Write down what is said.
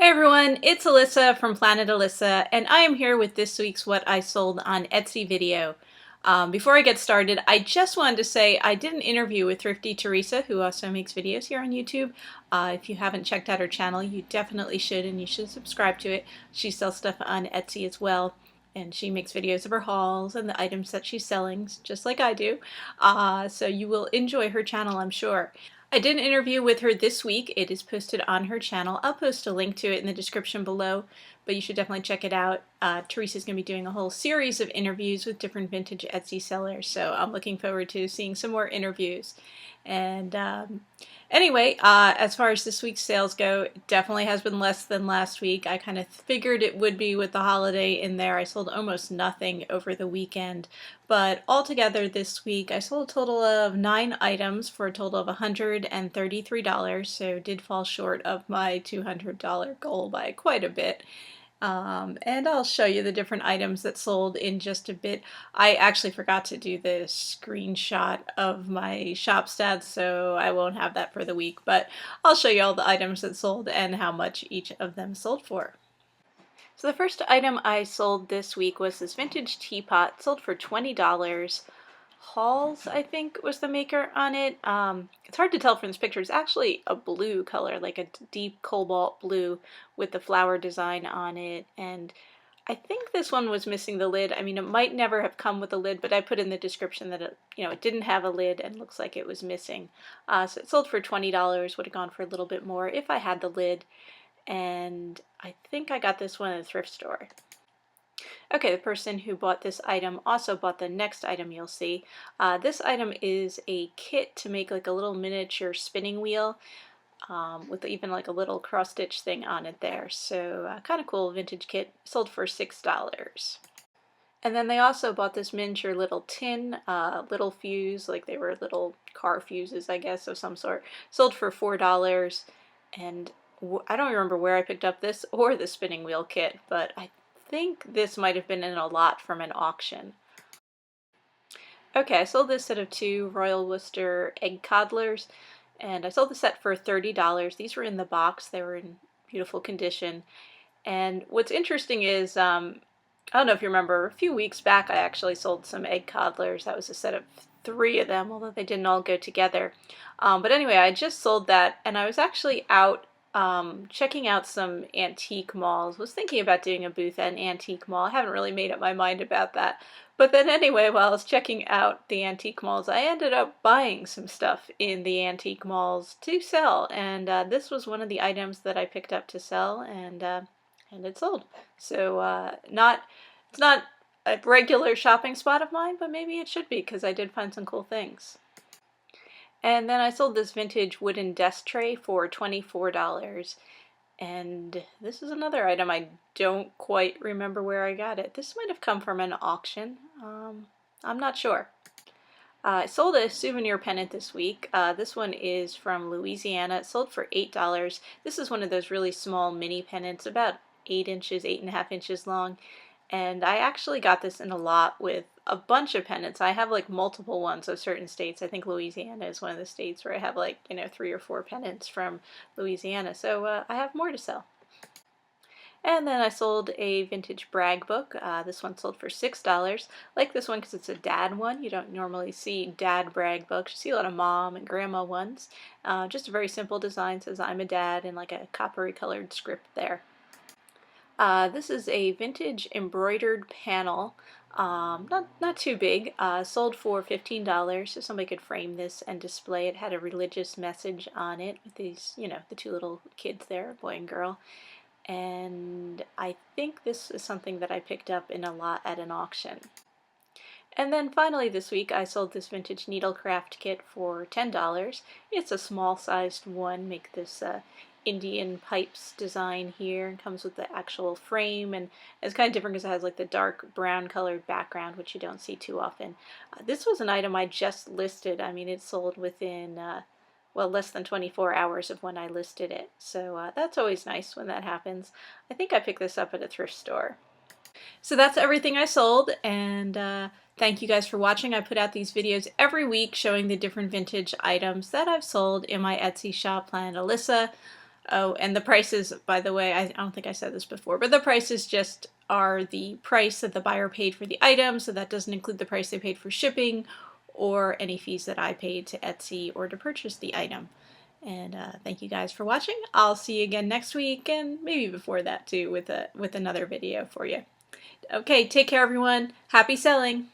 Hey everyone, it's Alyssa from Planet Alyssa, and I am here with this week's What I Sold on Etsy video. Before I get started, I just wanted to say I did an interview with Thrifty Teresa, who also makes videos here on YouTube. If you haven't checked out her channel, you definitely should, and you should subscribe to it. She sells stuff on Etsy as well, and she makes videos of her hauls and the items that she's selling, just like I do. So you will enjoy her channel, I'm sure. I did an interview with her this week. It is posted on her channel. I'll post a link to it in the description below, but you should definitely check it out. Teresa's going to be doing a whole series of interviews with different vintage Etsy sellers, so I'm looking forward to seeing some more interviews. And anyway, as far as this week's sales go, it definitely has been less than last week. I kind of figured it would be with the holiday in there. I sold almost nothing over the weekend, but altogether this week I sold a total of 9 items for a total of $133, so did fall short of my $200 goal by quite a bit. And I'll show you the different items that sold in just a bit. I actually forgot to do the screenshot of my shop stats, so I won't have that for the week, but I'll show you all the items that sold and how much each of them sold for. So the first item I sold this week was this vintage teapot. It sold for $20. Halls, I think, was the maker on it. It's hard to tell from this picture. It's actually a blue color, like a deep cobalt blue with the flower design on it. And I think this one was missing the lid. I mean, it might never have come with a lid, but I put in the description that it didn't have a lid and looks like it was missing. So it sold for $20. Would have gone for a little bit more if I had the lid. And I think I got this one at a thrift store. Okay, the person who bought this item also bought the next item you'll see. This item is a kit to make like a little miniature spinning wheel with even like a little cross stitch thing on it there. So kind of cool vintage kit, sold for $6. And then they also bought this miniature little tin, little fuse, like they were little car fuses, I guess, of some sort. Sold for $4. And I don't remember where I picked up this or the spinning wheel kit, but I think this might have been in a lot from an auction. Okay, I sold this set of 2 Royal Worcester egg coddlers, and I sold the set for $30. These were in the box. They were in beautiful condition. And what's interesting is, I don't know if you remember, a few weeks back I actually sold some egg coddlers. That was a set of 3 of them, although they didn't all go together. But anyway, I just sold that, and I was actually out checking out some antique malls. Was thinking about doing a booth at an antique mall. I haven't really made up my mind about that. But then anyway, while I was checking out the antique malls, I ended up buying some stuff in the antique malls to sell. And this was one of the items that I picked up to sell, and it sold. So it's not a regular shopping spot of mine, but maybe it should be because I did find some cool things. And then I sold this vintage wooden desk tray for $24. And this is another item I don't quite remember where I got it. This might have come from an auction. I'm not sure. I sold a souvenir pennant this week. This one is from Louisiana. It sold for $8. This is one of those really small mini pennants, about 8 inches, 8.5 inches long. And I actually got this in a lot with a bunch of pennants. I have like multiple ones of certain states. I think Louisiana is one of the states where I have like, 3 or 4 pennants from Louisiana. So I have more to sell. And then I sold a vintage brag book. This one sold for $6. I like this one because it's a dad one. You don't normally see dad brag books. You see a lot of mom and grandma ones. Just a very simple design. It says I'm a dad in like a coppery colored script there. This is a vintage embroidered panel, not too big, sold for $15 so somebody could frame this and display it. Had a religious message on it with these, the 2 little kids there, boy and girl. And I think this is something that I picked up in a lot at an auction. And then finally this week I sold this vintage needlecraft kit for $10. It's a small sized one, make this Indian pipes design here, and comes with the actual frame, and it's kind of different because it has like the dark brown colored background, which you don't see too often. This was an item I just listed. I mean, it sold within less than 24 hours of when I listed it, so that's always nice when that happens. I think I picked this up at a thrift store. So that's everything I sold, and thank you guys for watching. I put out these videos every week showing the different vintage items that I've sold in my Etsy shop, Planet Alyssa. Oh, and the prices, by the way, I don't think I said this before, but the prices just are the price that the buyer paid for the item, so that doesn't include the price they paid for shipping or any fees that I paid to Etsy or to purchase the item. And thank you guys for watching. I'll see you again next week, and maybe before that too, with another video for you. Okay, take care everyone. Happy selling!